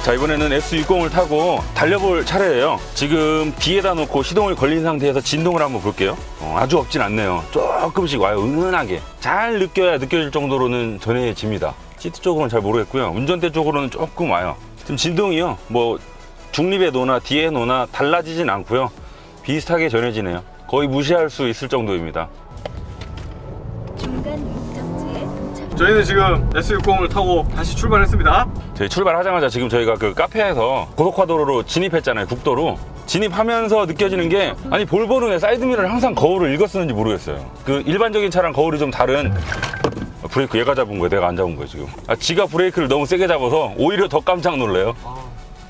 자, 이번에는 S60을 타고 달려볼 차례예요. 지금 뒤에다 놓고 시동을 걸린 상태에서 진동을 한번 볼게요. 아주 없진 않네요. 조금씩 와요. 은은하게. 잘 느껴야 느껴질 정도로는 전해집니다. 시트 쪽으로는 잘 모르겠고요. 운전대 쪽으로는 조금 와요. 지금 진동이요, 뭐 중립에 놓나 뒤에 놓나 달라지진 않고요. 비슷하게 전해지네요. 거의 무시할 수 있을 정도입니다. 저희는 지금 S60을 타고 다시 출발했습니다. 저희 출발하자마자 지금 저희가 그 카페에서 고속화도로로 진입했잖아요. 국도로 진입하면서 느껴지는 게, 아니 볼보는 왜 사이드미러를 항상 거울을 읽어 쓰는지 모르겠어요. 그 일반적인 차랑 거울이 좀 다른. 브레이크 얘가 잡은 거예요? 내가 안 잡은 거예요 지금? 지가 브레이크를 너무 세게 잡아서 오히려 더 깜짝 놀래요.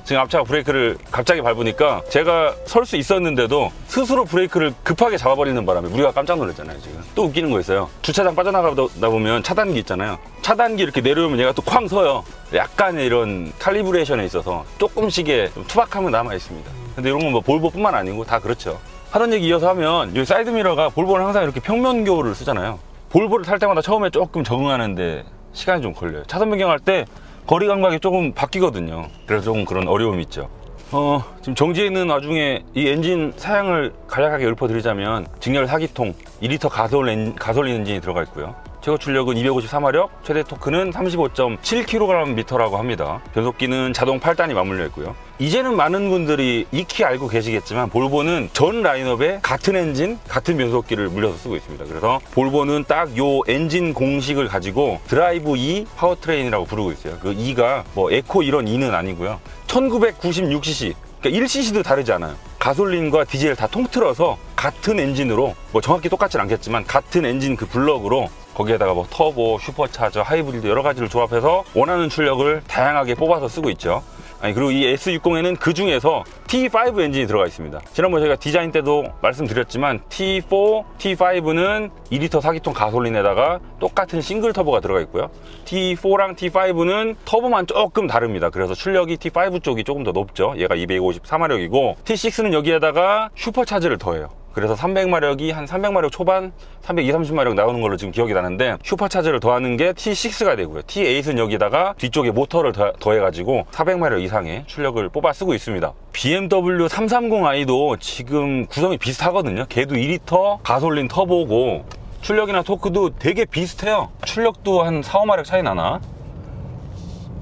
지금 앞차가 브레이크를 갑자기 밟으니까 제가 설 수 있었는데도 스스로 브레이크를 급하게 잡아버리는 바람에 우리가 깜짝 놀랐잖아요. 지금 또 웃기는 거 있어요. 주차장 빠져나가다 보면 차단기 있잖아요. 차단기 이렇게 내려오면 얘가 또 쾅 서요. 약간의 이런 칼리브레이션에 있어서 조금씩의 좀 투박함은 남아 있습니다. 근데 이런 건 뭐 볼보뿐만 아니고 다 그렇죠. 하던 얘기 이어서 하면 이 사이드미러가, 볼보는 항상 이렇게 평면 교호를 쓰잖아요. 볼보를 탈 때마다 처음에 조금 적응하는데 시간이 좀 걸려요. 차선 변경할 때 거리 감각이 조금 바뀌거든요. 그래서 조금 그런 어려움이 있죠. 지금 정지해 있는 와중에 이 엔진 사양을 간략하게 읊어드리자면, 직렬 4기통 2리터 가솔린 엔진이 들어가 있고요. 최고 출력은 254마력, 최대 토크는 35.7kgm라고 합니다. 변속기는 자동 8단이 맞물려 있고요. 이제는 많은 분들이 익히 알고 계시겠지만 볼보는 전 라인업에 같은 엔진, 같은 변속기를 물려서 쓰고 있습니다. 그래서 볼보는 딱 요 엔진 공식을 가지고 드라이브 E 파워트레인이라고 부르고 있어요. 그 E가 뭐 에코 이런 E는 아니고요. 1996cc, 그러니까 1cc도 다르지 않아요. 가솔린과 디젤 다 통틀어서 같은 엔진으로, 뭐 정확히 똑같진 않겠지만 같은 엔진 그 블럭으로 거기에다가 뭐 터보, 슈퍼차저, 하이브리드 여러 가지를 조합해서 원하는 출력을 다양하게 뽑아서 쓰고 있죠. 그리고 이 S60에는 그 중에서 T5 엔진이 들어가 있습니다. 지난번에 저희가 디자인 때도 말씀드렸지만 T4, T5는 2리터 4기통 가솔린에다가 똑같은 싱글 터보가 들어가 있고요. T4랑 T5는 터보만 조금 다릅니다. 그래서 출력이 T5 쪽이 조금 더 높죠. 얘가 254마력이고 T6는 여기에다가 슈퍼차저를 더해요. 그래서 300마력이 한 300마력 초반, 320, 30마력 나오는 걸로 지금 기억이 나는데, 슈퍼차저를 더하는 게 T6가 되고요. T8은 여기다가 뒤쪽에 모터를 더해가지고 400마력 이상의 출력을 뽑아 쓰고 있습니다. BMW 330i도 지금 구성이 비슷하거든요. 걔도 2리터 가솔린 터보고 출력이나 토크도 되게 비슷해요. 출력도 한 4, 5마력 차이 나나?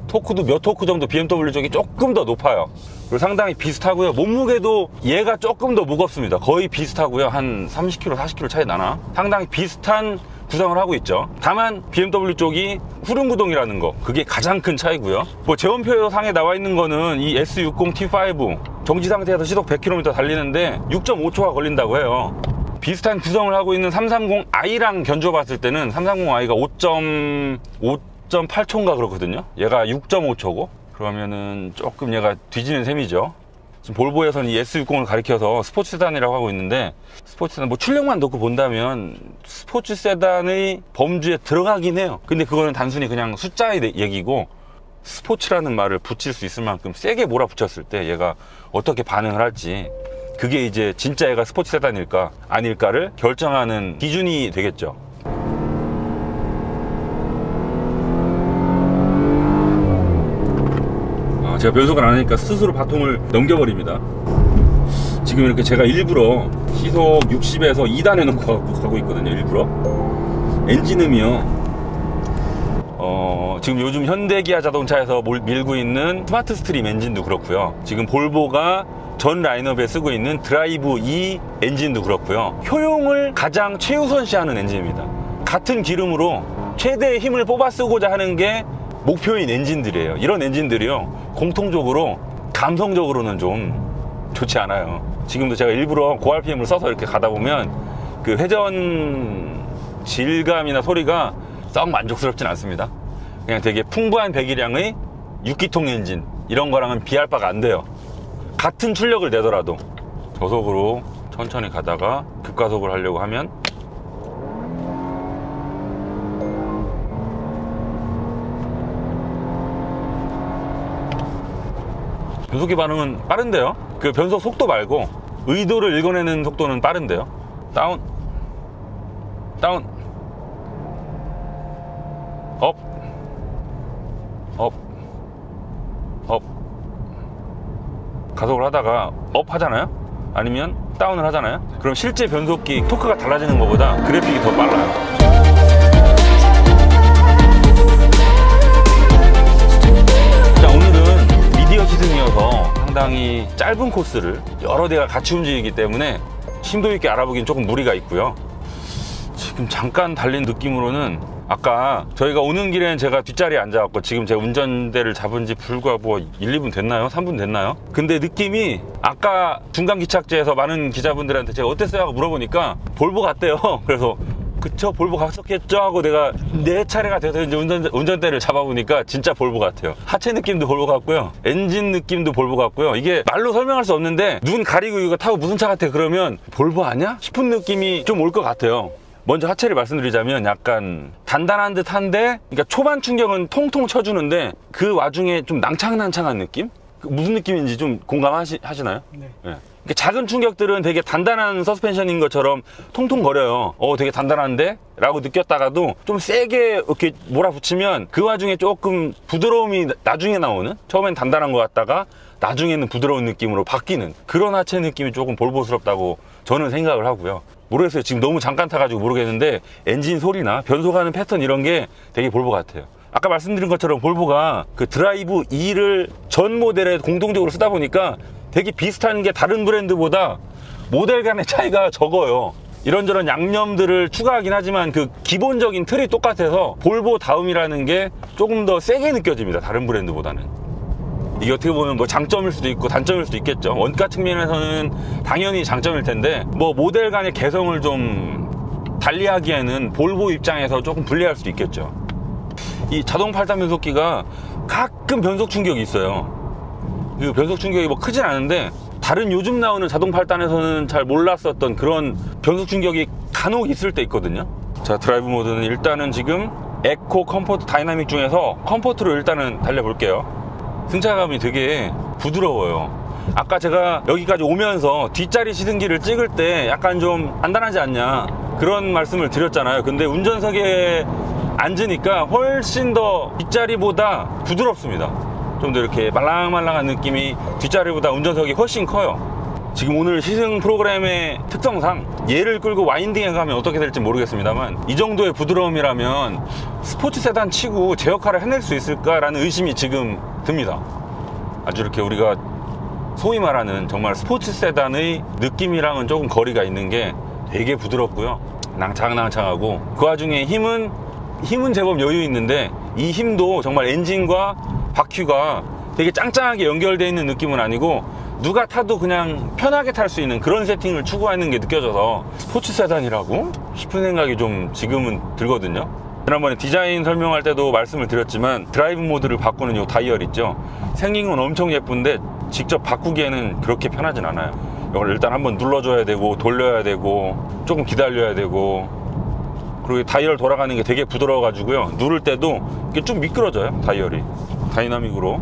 토크도 몇 토크 정도 BMW 쪽이 조금 더 높아요. 그리고 상당히 비슷하고요. 몸무게도 얘가 조금 더 무겁습니다. 거의 비슷하고요. 한 30kg, 40kg 차이 나나? 상당히 비슷한 구성을 하고 있죠. 다만 BMW 쪽이 후륜구동이라는 거, 그게 가장 큰 차이고요. 뭐 제원표 상에 나와 있는 거는 이 S60 T5 정지 상태에서 시속 100km 달리는데 6.5초가 걸린다고 해요. 비슷한 구성을 하고 있는 330i랑 견주어 봤을 때는 330i가 5.8초인가 그렇거든요. 얘가 6.5초고 그러면은 조금 얘가 뒤지는 셈이죠. 지금 볼보에서는 이 S60을 가리켜서 스포츠 세단이라고 하고 있는데, 스포츠 세단 뭐 출력만 놓고 본다면 스포츠 세단의 범주에 들어가긴 해요. 근데 그거는 단순히 그냥 숫자의 얘기고, 스포츠라는 말을 붙일 수 있을 만큼 세게 몰아붙였을 때 얘가 어떻게 반응을 할지, 그게 이제 진짜 얘가 스포츠 세단일까 아닐까를 결정하는 기준이 되겠죠. 제가 변속을 안 하니까 스스로 바통을 넘겨버립니다. 지금 이렇게 제가 일부러 시속 60에서 2단 해놓고 가고 있거든요. 일부러. 엔진음이요, 지금 요즘 현대기아 자동차에서 밀고 있는 스마트 스트림 엔진도 그렇고요. 지금 볼보가 전 라인업에 쓰고 있는 드라이브 E 엔진도 그렇고요. 효용을 가장 최우선시하는 엔진입니다. 같은 기름으로 최대의 힘을 뽑아 쓰고자 하는 게 목표인 엔진들이에요. 이런 엔진들이요, 공통적으로 감성적으로는 좀 좋지 않아요. 지금도 제가 일부러 고RPM을 써서 이렇게 가다 보면 그 회전 질감이나 소리가 썩 만족스럽진 않습니다. 그냥 되게 풍부한 배기량의 6기통 엔진, 이런 거랑은 비할 바가 안 돼요. 같은 출력을 내더라도. 저속으로 천천히 가다가 급가속을 하려고 하면 변속기 반응은 빠른데요. 그 변속 속도 말고 의도를 읽어내는 속도는 빠른데요. 다운, 다운, 업, 업, 업, 가속을 하다가 업 하잖아요? 아니면 다운을 하잖아요? 그럼 실제 변속기 토크가 달라지는 것보다 그래픽이 더 빨라요. 자, 오늘은 미디어 시즌이어서 상당히 짧은 코스를 여러 대가 같이 움직이기 때문에 심도 있게 알아보긴 조금 무리가 있고요. 지금 잠깐 달린 느낌으로는 아까 저희가 오는 길엔 제가 뒷자리에 앉아갖고 지금 제가 운전대를 잡은 지 불과 뭐 1, 2분 됐나요? 3분 됐나요? 근데 느낌이 아까 중간 기착지에서 많은 기자분들한테 제가 어땠어요? 하고 물어보니까 볼보 같대요. 그래서 그쵸, 볼보 갔었겠죠 하고 내가 내 차례가 돼서 이제 운전대를 잡아보니까 진짜 볼보 같아요. 하체 느낌도 볼보 같고요, 엔진 느낌도 볼보 같고요. 이게 말로 설명할 수 없는데 눈 가리고 이거 타고 무슨 차 같아 그러면 볼보 아니야? 싶은 느낌이 좀 올 것 같아요. 먼저 하체를 말씀드리자면 약간 단단한 듯한데, 그러니까 초반 충격은 통통 쳐주는데 그 와중에 좀 낭창낭창한 느낌? 무슨 느낌인지 좀 공감하시나요? 네. 네. 그러니까 작은 충격들은 되게 단단한 서스펜션인 것처럼 통통거려요. 되게 단단한데? 라고 느꼈다가도 좀 세게 이렇게 몰아붙이면 그 와중에 조금 부드러움이 나중에 나오는, 처음엔 단단한 것 같다가 나중에는 부드러운 느낌으로 바뀌는 그런 하체 느낌이 조금 볼보스럽다고 저는 생각을 하고요. 모르겠어요. 지금 너무 잠깐 타가지고 모르겠는데 엔진 소리나 변속하는 패턴 이런 게 되게 볼보 같아요. 아까 말씀드린 것처럼 볼보가 그 드라이브 E를 전 모델에 공통적으로 쓰다 보니까 되게 비슷한 게 다른 브랜드보다 모델 간의 차이가 적어요. 이런저런 양념들을 추가하긴 하지만 그 기본적인 틀이 똑같아서 볼보 다움이라는 게 조금 더 세게 느껴집니다. 다른 브랜드보다는. 이게 어떻게 보면 뭐 장점일 수도 있고 단점일 수도 있겠죠. 원가 측면에서는 당연히 장점일 텐데 뭐 모델 간의 개성을 좀 달리하기에는 볼보 입장에서 조금 불리할 수도 있겠죠. 이 자동 8단 변속기가 가끔 변속 충격이 있어요. 그 변속 충격이 뭐 크진 않은데 다른 요즘 나오는 자동 8단에서는 잘 몰랐었던 그런 변속 충격이 간혹 있을 때 있거든요. 자, 드라이브 모드는 일단은 지금 에코, 컴포트, 다이나믹 중에서 컴포트로 일단은 달려볼게요. 승차감이 되게 부드러워요. 아까 제가 여기까지 오면서 뒷자리 시승기를 찍을 때 약간 좀 단단하지 않냐 그런 말씀을 드렸잖아요. 근데 운전석에 앉으니까 훨씬 더 뒷자리보다 부드럽습니다. 좀 더 이렇게 말랑말랑한 느낌이 뒷자리보다 운전석이 훨씬 커요. 지금 오늘 시승 프로그램의 특성상 얘를 끌고 와인딩에 가면 어떻게 될지 모르겠습니다만 이 정도의 부드러움이라면 스포츠 세단 치고 제 역할을 해낼 수 있을까라는 의심이 지금 듭니다. 아주 이렇게 우리가 소위 말하는 정말 스포츠 세단의 느낌이랑은 조금 거리가 있는 게 되게 부드럽고요, 낭창낭창하고 그 와중에 힘은 제법 여유 있는데 이 힘도 정말 엔진과 바퀴가 되게 짱짱하게 연결되어 있는 느낌은 아니고 누가 타도 그냥 편하게 탈 수 있는 그런 세팅을 추구하는 게 느껴져서 스포츠 세단이라고 싶은 생각이 좀 지금은 들거든요. 지난번에 디자인 설명할 때도 말씀을 드렸지만 드라이브 모드를 바꾸는 이 다이얼 있죠. 생긴 건 엄청 예쁜데 직접 바꾸기에는 그렇게 편하진 않아요. 이걸 일단 한번 눌러줘야 되고 돌려야 되고 조금 기다려야 되고, 그리고 다이얼 돌아가는 게 되게 부드러워 가지고요, 누를 때도 이게 좀 미끄러져요. 다이얼이 다이나믹으로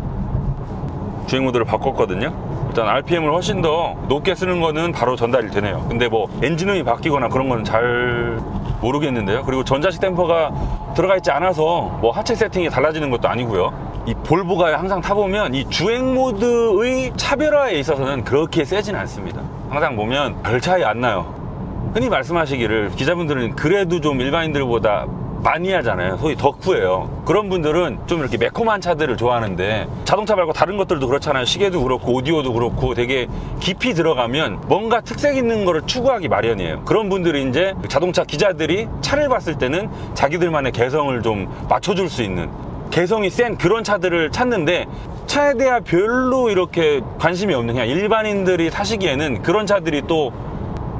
주행 모드를 바꿨거든요. 일단 RPM을 훨씬 더 높게 쓰는 거는 바로 전달이 되네요. 근데 뭐 엔진음이 바뀌거나 그런 건 잘 모르겠는데요. 그리고 전자식 댐퍼가 들어가 있지 않아서 뭐 하체 세팅이 달라지는 것도 아니고요. 이 볼보가 항상 타보면 이 주행 모드의 차별화에 있어서는 그렇게 세진 않습니다. 항상 보면 별 차이 안 나요. 흔히 말씀하시기를 기자분들은 그래도 좀 일반인들보다 많이 하잖아요. 소위 덕후예요. 그런 분들은 좀 이렇게 매콤한 차들을 좋아하는데 자동차 말고 다른 것들도 그렇잖아요. 시계도 그렇고 오디오도 그렇고 되게 깊이 들어가면 뭔가 특색 있는 거를 추구하기 마련이에요. 그런 분들이 이제 자동차 기자들이 차를 봤을 때는 자기들만의 개성을 좀 맞춰줄 수 있는 개성이 센 그런 차들을 찾는데, 차에 대한 별로 이렇게 관심이 없는 그냥 일반인들이 타시기에는 그런 차들이 또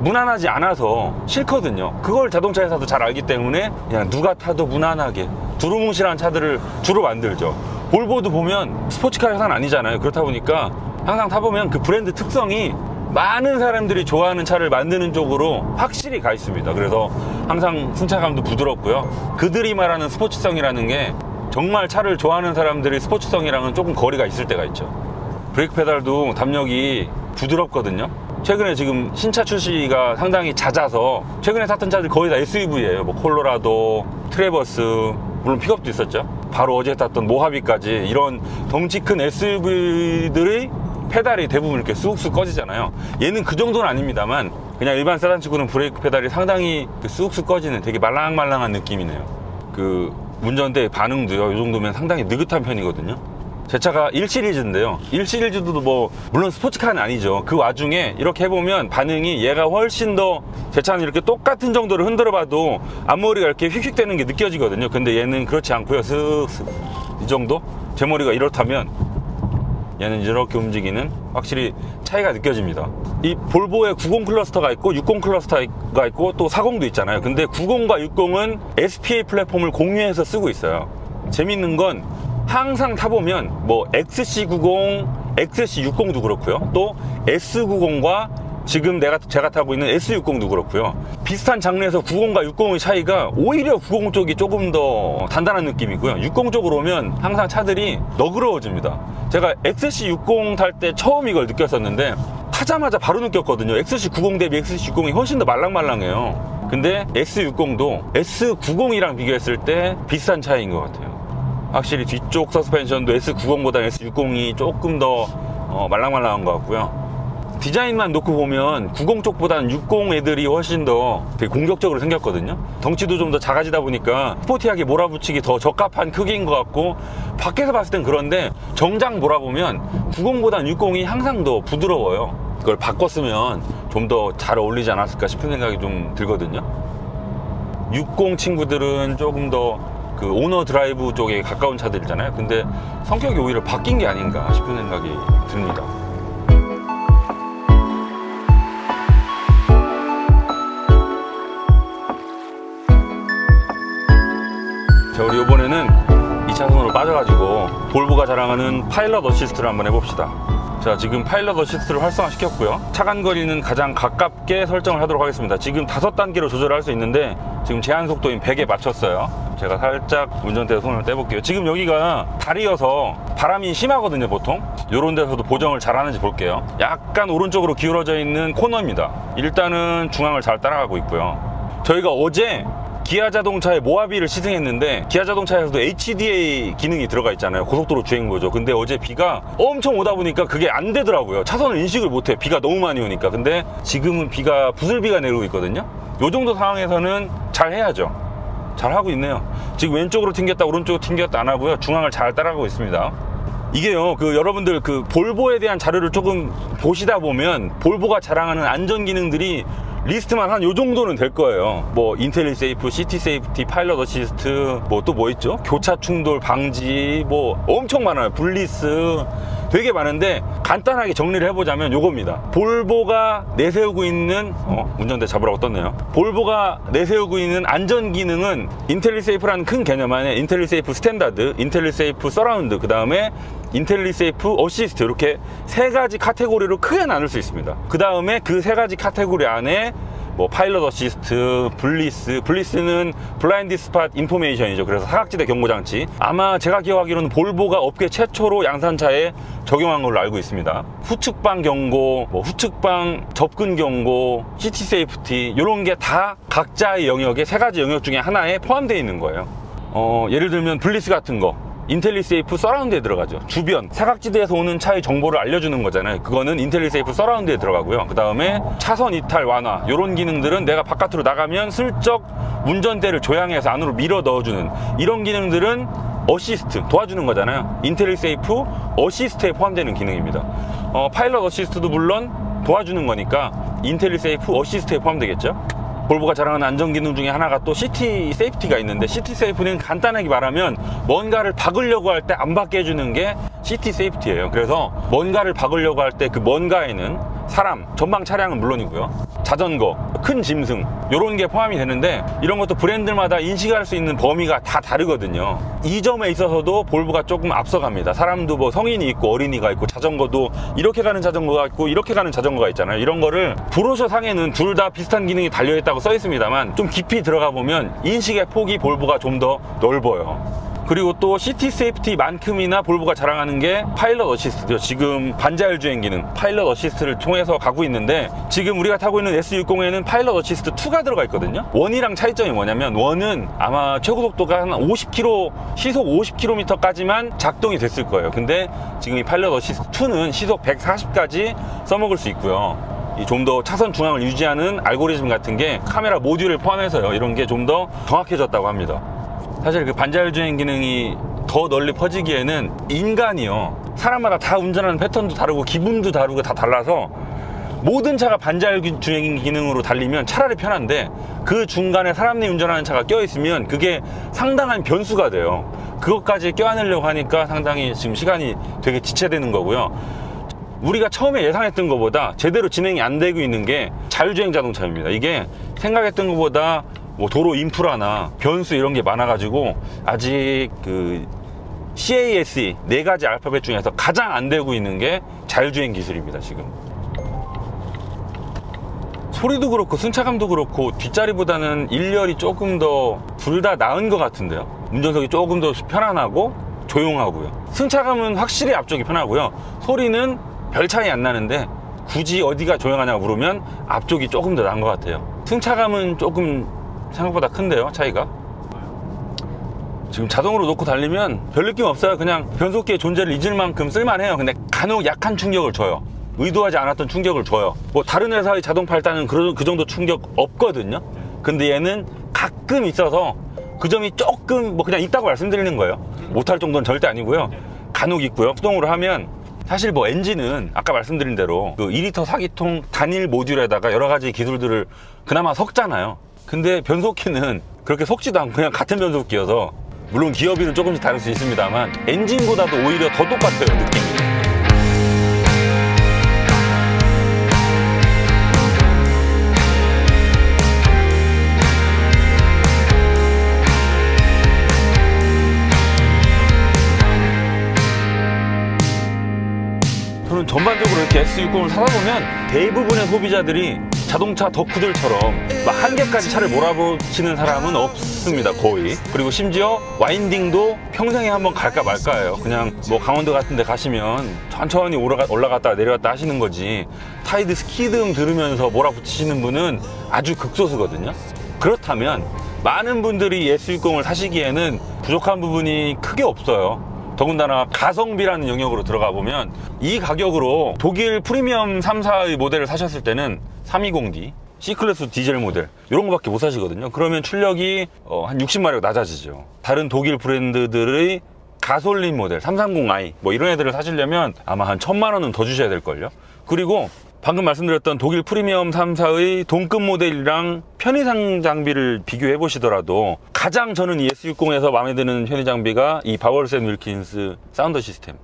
무난하지 않아서 싫거든요. 그걸 자동차 회사도 잘 알기 때문에 그냥 누가 타도 무난하게 두루뭉실한 차들을 주로 만들죠. 볼보도 보면 스포츠카 회사는 아니잖아요. 그렇다 보니까 항상 타보면 그 브랜드 특성이 많은 사람들이 좋아하는 차를 만드는 쪽으로 확실히 가 있습니다. 그래서 항상 승차감도 부드럽고요. 그들이 말하는 스포츠성이라는 게 정말 차를 좋아하는 사람들이 스포츠성이랑은 조금 거리가 있을 때가 있죠. 브레이크 페달도 담력이 부드럽거든요. 최근에 지금 신차 출시가 상당히 잦아서 최근에 탔던 차들 거의 다 SUV예요. 뭐 콜로라도, 트래버스, 물론 픽업도 있었죠. 바로 어제 탔던 모하비까지 이런 덩치 큰 SUV들의 페달이 대부분 이렇게 쑥쑥 꺼지잖아요. 얘는 그 정도는 아닙니다만 그냥 일반 세단 치고는 브레이크 페달이 상당히 쑥쑥 꺼지는 되게 말랑말랑한 느낌이네요. 그 운전대 반응도요, 이 정도면 상당히 느긋한 편이거든요. 제 차가 1시리즈인데요 1시리즈도 뭐 물론 스포츠카는 아니죠. 그 와중에 이렇게 해보면 반응이 얘가 훨씬 더, 제 차는 이렇게 똑같은 정도를 흔들어 봐도 앞머리가 이렇게 휙휙대는 게 느껴지거든요. 근데 얘는 그렇지 않고요. 슥슥 이 정도? 제 머리가 이렇다면 얘는 이렇게 움직이는 확실히 차이가 느껴집니다. 이 볼보에 90 클러스터가 있고 60 클러스터가 있고 또 40도 있잖아요. 근데 90과 60은 SPA 플랫폼을 공유해서 쓰고 있어요. 재밌는 건 항상 타보면 뭐 XC90, XC60도 그렇고요. 또 S90과 지금 제가 타고 있는 S60도 그렇고요. 비슷한 장르에서 90과 60의 차이가 오히려 90 쪽이 조금 더 단단한 느낌이고요. 60 쪽으로 오면 항상 차들이 너그러워집니다. 제가 XC60 탈 때 처음 이걸 느꼈었는데 타자마자 바로 느꼈거든요. XC90 대비 XC60이 훨씬 더 말랑말랑해요. 근데 S60도 S90이랑 비교했을 때 비슷한 차이인 것 같아요. 확실히 뒤쪽 서스펜션도 S90보다 S60이 조금 더 말랑말랑한 것 같고요. 디자인만 놓고 보면 90 쪽보다는 60 애들이 훨씬 더 되게 공격적으로 생겼거든요. 덩치도 좀 더 작아지다 보니까 스포티하게 몰아붙이기 더 적합한 크기인 것 같고, 밖에서 봤을 땐 그런데 정작 몰아보면 90보다는 60이 항상 더 부드러워요. 그걸 바꿨으면 좀 더 잘 어울리지 않았을까 싶은 생각이 좀 들거든요. 60 친구들은 조금 더 그 오너 드라이브 쪽에 가까운 차들이잖아요. 근데 성격이 오히려 바뀐 게 아닌가 싶은 생각이 듭니다. 자, 우리 이번에는 2차선으로 빠져가지고 볼보가 자랑하는 파일럿 어시스트를 한번 해봅시다. 자, 지금 파일럿 어시스트를 활성화시켰고요. 차간거리는 가장 가깝게 설정을 하도록 하겠습니다. 지금 5단계로 조절할 수 있는데 지금 제한 속도인 100에 맞췄어요. 제가 살짝 운전대에 손을 떼볼게요. 지금 여기가 다리여서 바람이 심하거든요. 보통 이런 데서도 보정을 잘 하는지 볼게요. 약간 오른쪽으로 기울어져 있는 코너입니다. 일단은 중앙을 잘 따라가고 있고요. 저희가 어제 기아자동차의 모하비를 시승했는데 기아자동차에서도 HDA 기능이 들어가 있잖아요. 고속도로 주행보조. 근데 어제 비가 엄청 오다 보니까 그게 안 되더라고요. 차선을 인식을 못해. 비가 너무 많이 오니까. 근데 지금은 비가 부슬비가 내리고 있거든요. 이 정도 상황에서는 잘 해야죠. 잘 하고 있네요. 지금 왼쪽으로 튕겼다 오른쪽으로 튕겼다 안 하고요. 중앙을 잘 따라가고 있습니다. 이게요, 여러분들 볼보에 대한 자료를 조금 보시다 보면 볼보가 자랑하는 안전 기능들이 리스트만 한 요 정도는 될 거예요. 뭐 인텔리세이프, 시티 세이프티, 파일럿 어시스트, 뭐 또 뭐 있죠? 교차 충돌 방지, 뭐 엄청 많아요. 블리스 되게 많은데 간단하게 정리를 해보자면 요겁니다. 볼보가 내세우고 있는 운전대 잡으라고 떴네요. 볼보가 내세우고 있는 안전 기능은 인텔리세이프라는 큰 개념 안에 인텔리세이프 스탠다드, 인텔리세이프 서라운드, 그 다음에 인텔리세이프 어시스트, 이렇게 세 가지 카테고리로 크게 나눌 수 있습니다. 그 다음에 그 세 가지 카테고리 안에 뭐 파일럿 어시스트, 블리스는 블라인드 스팟 인포메이션이죠. 그래서 사각지대 경고장치. 아마 제가 기억하기로는 볼보가 업계 최초로 양산차에 적용한 걸로 알고 있습니다. 후측방 경고, 뭐 후측방 접근 경고, 시티 세이프티, 이런 게 다 각자의 영역에 세 가지 영역 중에 하나에 포함되어 있는 거예요. 예를 들면 블리스 같은 거 인텔리세이프 서라운드에 들어가죠. 주변 사각지대에서 오는 차의 정보를 알려주는 거잖아요. 그거는 인텔리세이프 서라운드에 들어가고요. 그 다음에 차선 이탈 완화, 이런 기능들은 내가 바깥으로 나가면 슬쩍 운전대를 조향해서 안으로 밀어 넣어주는 이런 기능들은 어시스트, 도와주는 거잖아요. 인텔리세이프 어시스트에 포함되는 기능입니다. 파일럿 어시스트도 물론 도와주는 거니까 인텔리세이프 어시스트에 포함되겠죠. 볼보가 자랑하는 안전기능 중에 하나가 또 시티 세이프티가 있는데, 시티 세이프는 간단하게 말하면 뭔가를 박으려고 할 때 안 박게 해주는 게 시티 세이프티예요. 그래서 뭔가를 박으려고 할 때 그 뭔가에는 사람, 전방 차량은 물론이고요, 자전거, 큰 짐승, 이런 게 포함이 되는데 이런 것도 브랜드마다 인식할 수 있는 범위가 다 다르거든요. 이 점에 있어서도 볼보가 조금 앞서갑니다. 사람도 뭐 성인이 있고 어린이가 있고, 자전거도 이렇게 가는 자전거가 있고 이렇게 가는 자전거가 있잖아요. 이런 거를 브로셔 상에는 둘 다 비슷한 기능이 달려있다고 써 있습니다만 좀 깊이 들어가 보면 인식의 폭이 볼보가 좀 더 넓어요. 그리고 또 시티 세이프티만큼이나 볼보가 자랑하는 게 파일럿 어시스트죠. 지금 반자율 주행 기능 파일럿 어시스트를 통해서 가고 있는데, 지금 우리가 타고 있는 S60에는 파일럿 어시스트 2가 들어가 있거든요. 1이랑 차이점이 뭐냐면 1은 아마 최고 속도가 한 50km, 시속 50km까지만 작동이 됐을 거예요. 근데 지금 이 파일럿 어시스트 2는 시속 140까지 써먹을 수 있고요. 좀 더 차선 중앙을 유지하는 알고리즘 같은 게 카메라 모듈을 포함해서요, 이런 게 좀 더 정확해졌다고 합니다. 사실 그 반자율 주행 기능이 더 널리 퍼지기에는 인간이요, 사람마다 다 운전하는 패턴도 다르고 기분도 다르고 다 달라서 모든 차가 반자율 주행 기능으로 달리면 차라리 편한데, 그 중간에 사람이 운전하는 차가 껴있으면 그게 상당한 변수가 돼요. 그것까지 껴안으려고 하니까 상당히 지금 시간이 되게 지체되는 거고요. 우리가 처음에 예상했던 것보다 제대로 진행이 안 되고 있는 게 자율주행 자동차입니다. 이게 생각했던 것보다 뭐 도로 인프라나 변수 이런 게 많아가지고 아직 그 CASE 4가지 알파벳 중에서 가장 안 되고 있는 게 자율주행 기술입니다. 지금 소리도 그렇고 승차감도 그렇고 뒷자리보다는 1열이 조금 더 둘 다 나은 것 같은데요. 운전석이 조금 더 편안하고 조용하고요. 승차감은 확실히 앞쪽이 편하고요. 소리는 별 차이 안 나는데 굳이 어디가 조용하냐고 물으면 앞쪽이 조금 더 나은 것 같아요. 승차감은 조금 생각보다 큰데요, 차이가. 지금 자동으로 놓고 달리면 별 느낌 없어요. 그냥 변속기의 존재를 잊을 만큼 쓸만해요. 근데 간혹 약한 충격을 줘요. 의도하지 않았던 충격을 줘요. 뭐 다른 회사의 자동 팔다는 그 정도 충격 없거든요. 근데 얘는 가끔 있어서 그 점이 조금 뭐 그냥 있다고 말씀드리는 거예요. 못할 정도는 절대 아니고요. 간혹 있고요. 수동으로 하면 사실 뭐 엔진은 아까 말씀드린 대로 그 2리터 4기통 단일 모듈에다가 여러 가지 기술들을 그나마 섞잖아요. 근데 변속기는 그렇게 섞지도 않고 그냥 같은 변속기여서, 물론 기어비는 조금씩 다를 수 있습니다만 엔진보다도 오히려 더 똑같아요, 느낌이. 저는 전반적으로 이렇게 S60을 사다 보면 대부분의 소비자들이 자동차 덕후들처럼 막 한 개까지 차를 몰아붙이는 사람은 없습니다, 거의. 그리고 심지어 와인딩도 평생에 한번 갈까 말까예요. 그냥 뭐 강원도 같은 데 가시면 천천히 올라갔다 내려갔다 하시는 거지, 타이드 스키등 들으면서 몰아붙이시는 분은 아주 극소수거든요. 그렇다면 많은 분들이 S60을 사시기에는 부족한 부분이 크게 없어요. 더군다나 가성비라는 영역으로 들어가 보면 이 가격으로 독일 프리미엄 3사의 모델을 사셨을 때는 320D, C클래스 디젤 모델 이런 거밖에 못 사시거든요. 그러면 출력이 한 60마력 낮아지죠. 다른 독일 브랜드들의 가솔린 모델 330i 뭐 이런 애들을 사시려면 아마 한 1000만 원은 더 주셔야 될걸요. 그리고 방금 말씀드렸던 독일 프리미엄 3사의 동급 모델이랑 편의상 장비를 비교해 보시더라도 가장 저는 이 S60에서 마음에 드는 편의 장비가 이 바월스 앤 윌킨스 사운드 시스템.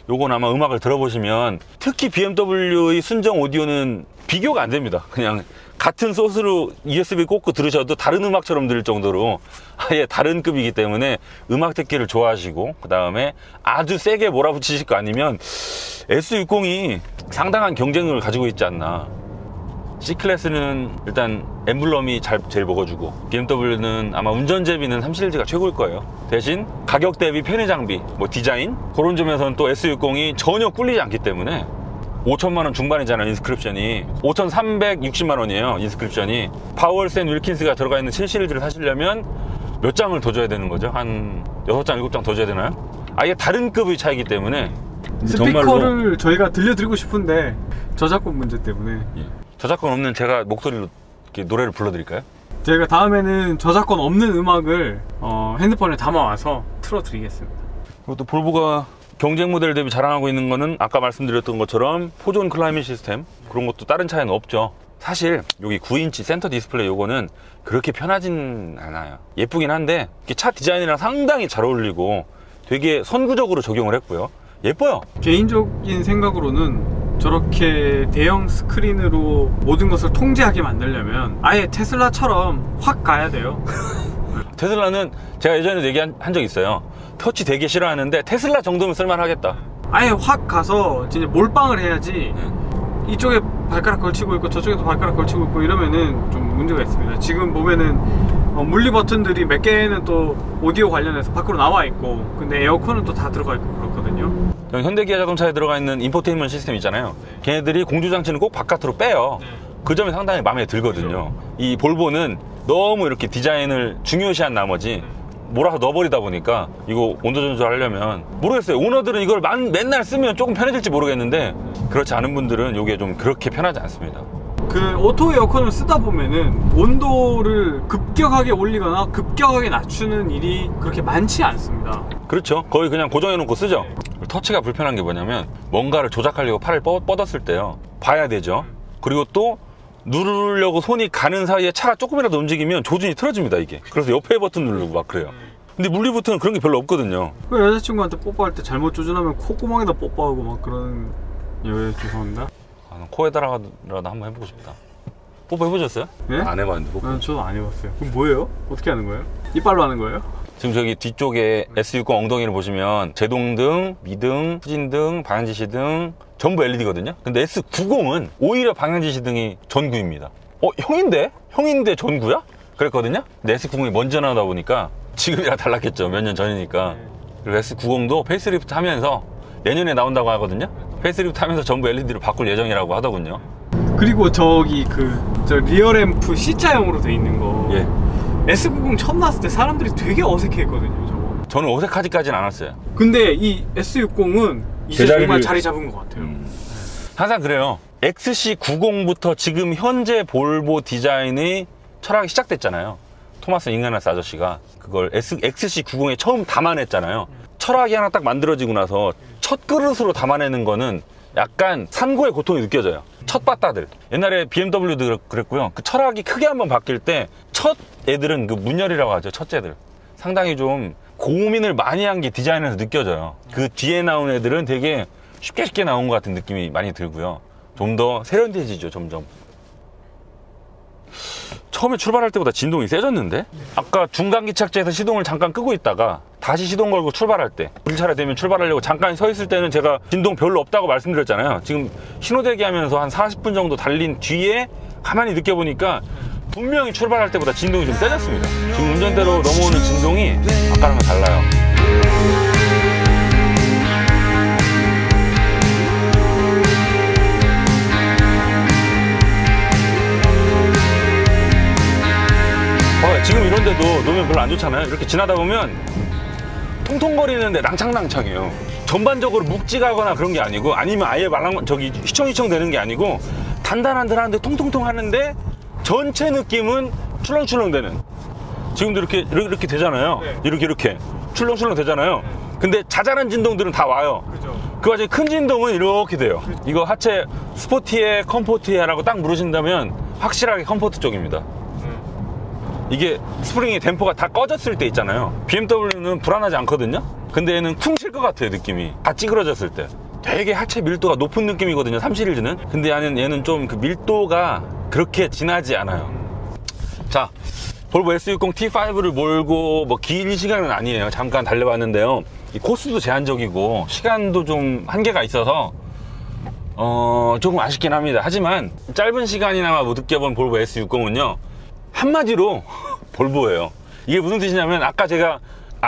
요건 아마 음악을 들어보시면, 특히 BMW의 순정 오디오는 비교가 안 됩니다. 그냥 같은 소스로 USB 꽂고 들으셔도 다른 음악처럼 들을 정도로 아예 다른 급이기 때문에 음악 듣기를 좋아하시고, 그 다음에 아주 세게 몰아붙이실 거 아니면 S60이 상당한 경쟁력을 가지고 있지 않나. C클래스는 일단 엠블럼이 제일 먹어주고, BMW는 아마 운전재비는 3 시리즈가 최고일 거예요. 대신 가격 대비 편의 장비, 뭐 디자인 그런 점에서는 또 S60이 전혀 꿀리지 않기 때문에 5천만 원 중반이잖아요. 인스크립션이 5,360만 원이에요. 인스크립션이. 파월스 앤 윌킨스가 들어가 있는 7 시리즈를 사시려면 몇 장을 더 줘야 되는 거죠? 한 6장, 7장 더 줘야 되나요? 아예 다른 급의 차이기 때문에 스피커를 정말로 저희가 들려드리고 싶은데 저작권 문제 때문에. 예. 저작권 없는 제가 목소리로 이렇게 노래를 불러드릴까요? 저희가 다음에는 저작권 없는 음악을 핸드폰에 담아와서 틀어드리겠습니다. 그리고 또 볼보가 경쟁 모델 대비 자랑하고 있는 거는 아까 말씀드렸던 것처럼 포존 클라이밋 시스템, 그런 것도 다른 차에는 없죠. 사실 여기 9인치 센터 디스플레이 요거는 그렇게 편하진 않아요. 예쁘긴 한데 차 디자인이랑 상당히 잘 어울리고 되게 선구적으로 적용을 했고요. 예뻐요. 개인적인 생각으로는 저렇게 대형 스크린으로 모든 것을 통제하게 만들려면 아예 테슬라처럼 확 가야 돼요. 테슬라는 제가 예전에 얘기한 적 있어요. 터치 되게 싫어하는데 테슬라 정도면 쓸만하겠다. 아예 확 가서 진짜 몰빵을 해야지. 이쪽에 발가락 걸치고 있고 저쪽에도 발가락 걸치고 있고 이러면은 좀 문제가 있습니다. 지금 보면은 물리 버튼들이 몇 개는 또 오디오 관련해서 밖으로 나와 있고, 근데 에어컨은 또 다 들어가 있고 그렇거든요. 현대기아 자동차에 들어가 있는 인포테인먼트 시스템 있잖아요. 걔네들이 공조장치는 꼭 바깥으로 빼요. 그 점이 상당히 마음에 들거든요. 이 볼보는 너무 이렇게 디자인을 중요시한 나머지 몰아서 넣어버리다 보니까 이거 온도 조절하려면 모르겠어요. 오너들은 이걸 맨날 쓰면 조금 편해질지 모르겠는데 그렇지 않은 분들은 이게 좀 그렇게 편하지 않습니다. 그 오토 에어컨을 쓰다 보면은 온도를 급격하게 올리거나 급격하게 낮추는 일이 그렇게 많지 않습니다. 그렇죠. 거의 그냥 고정해 놓고 쓰죠. 터치가 불편한 게 뭐냐면 뭔가를 조작하려고 팔을 뻗었을 때요, 봐야 되죠. 그리고 또 누르려고 손이 가는 사이에 차가 조금이라도 움직이면 조준이 틀어집니다, 이게. 그래서 옆에 버튼 누르고 막 그래요. 근데 물리 버튼은 그런 게 별로 없거든요. 그 여자친구한테 뽀뽀할 때 잘못 조준하면 콧구멍에다 뽀뽀하고 막 그러는. 예, 죄송합니다. 코에다라도 한번 해보고 싶다. 뽀뽀 해보셨어요? 예? 안 해봤는데 뽀뽀. 저도 안 해봤어요. 그럼 뭐예요? 어떻게 하는 거예요? 이빨로 하는 거예요? 지금 저기 뒤쪽에 S60 엉덩이를 보시면 제동등, 미등, 후진등, 방향지시등 전부 LED거든요. 근데 S90은 오히려 방향지시등이 전구입니다. 형인데 전구야? 그랬거든요. 근데 S90이 먼저 나오다 보니까 지금이랑 달랐겠죠. 몇 년 전이니까. 그리고 S90도 페이스리프트 하면서 내년에 나온다고 하거든요. 페이스리프트 하면서 전부 LED로 바꿀 예정이라고 하더군요. 그리고 저기 저 리어램프 C자형으로 돼 있는 거. 예. S90 처음 나왔을 때 사람들이 되게 어색해했거든요, 저거. 저는 어색하지까지는 않았어요. 근데 이 S60은 이제 정말 자리 잡은 것 같아요. 항상 그래요. XC90부터 지금 현재 볼보 디자인의 철학이 시작됐잖아요. 토마스 잉그나스 아저씨가 그걸 XC90에 처음 담아냈잖아요. 철학이 하나 딱 만들어지고 나서 첫 그릇으로 담아내는 거는 약간 산고의 고통이 느껴져요. 첫 바따들. 옛날에 BMW도 그랬고요. 그 철학이 크게 한번 바뀔 때 첫 애들은 그 문열이라고 하죠. 첫째들. 상당히 좀 고민을 많이 한 게 디자인에서 느껴져요. 그 뒤에 나온 애들은 되게 쉽게 나온 것 같은 느낌이 많이 들고요. 좀 더 세련돼지죠, 점점. 처음에 출발할 때보다 진동이 세졌는데? 아까 중간기착지에서 시동을 잠깐 끄고 있다가 다시 시동 걸고 출발할 때, 일차례 되면 출발하려고 잠깐 서 있을 때는 제가 진동 별로 없다고 말씀드렸잖아요. 지금 신호대기 하면서 한 40분 정도 달린 뒤에 가만히 느껴보니까 분명히 출발할 때보다 진동이 좀 세졌습니다. 지금 운전대로 넘어오는 진동이 아까랑은 달라요. 지금 이런 데도 놓으면 별로 안 좋잖아요. 이렇게 지나다 보면 통통거리는데 낭창낭창해요. 전반적으로 묵직하거나 그런 게 아니고, 아니면 아예 휘청휘청 되는 게 아니고 단단한데 통통통 하는데 전체 느낌은 출렁출렁 되는. 지금도 이렇게 되잖아요. 이렇게 출렁출렁 되잖아요. 근데 자잘한 진동들은 다 와요. 그 와중에 큰 진동은 이렇게 돼요. 이거 하체 스포티에 컴포트에라고 딱 물으신다면 확실하게 컴포트 쪽입니다. 이게 스프링의 댐퍼가 다 꺼졌을 때 있잖아요. BMW는 불안하지 않거든요. 근데 얘는 쿵 칠 것 같아요, 느낌이. 다 찌그러졌을 때. 되게 하체 밀도가 높은 느낌이거든요, 3 시리즈는. 근데 얘는 좀 그 밀도가 그렇게 진하지 않아요. 자, 볼보 S60 T5를 몰고 뭐 긴 시간은 아니에요. 잠깐 달려봤는데요. 이 코스도 제한적이고 시간도 좀 한계가 있어서 조금 아쉽긴 합니다. 하지만 짧은 시간이나마 못 느껴본 볼보 S60은요, 한마디로 볼보예요. 이게 무슨 뜻이냐면, 아까 제가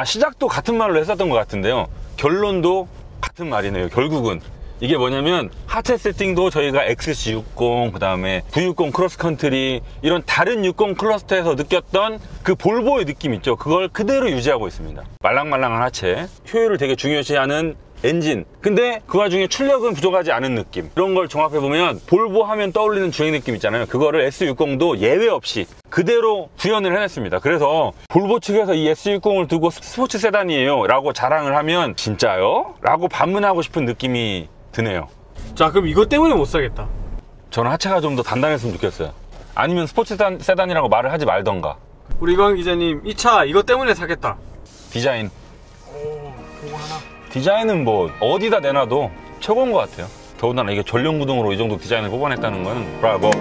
시작도 같은 말로 했었던 것 같은데요, 결론도 같은 말이네요. 결국은 이게 뭐냐면, 하체 세팅도 저희가 XC60, 그 다음에 V60 크로스컨트리, 이런 다른 60 클러스터에서 느꼈던 그 볼보의 느낌 있죠. 그걸 그대로 유지하고 있습니다. 말랑말랑한 하체, 효율을 되게 중요시하는 엔진, 근데 그 와중에 출력은 부족하지 않은 느낌. 이런 걸 종합해보면 볼보 하면 떠올리는 주행 느낌 있잖아요. 그거를 S60도 예외 없이 그대로 구현을 해냈습니다. 그래서 볼보 측에서 이 S60을 두고 스포츠 세단이에요 라고 자랑을 하면, 진짜요? 라고 반문하고 싶은 느낌이 드네요. 자, 그럼 이것 때문에 못 사겠다. 저는 하체가 좀 더 단단했으면 좋겠어요. 아니면 스포츠 세단이라고 말을 하지 말던가. 우리 이광 기자님, 이 차 이것 때문에 사겠다. 디자인. 그거 하나. 디자인은 뭐 어디다 내놔도 최고인 것 같아요. 더군다나 이게 전륜 구동으로 이 정도 디자인을 뽑아냈다는 건 브라보.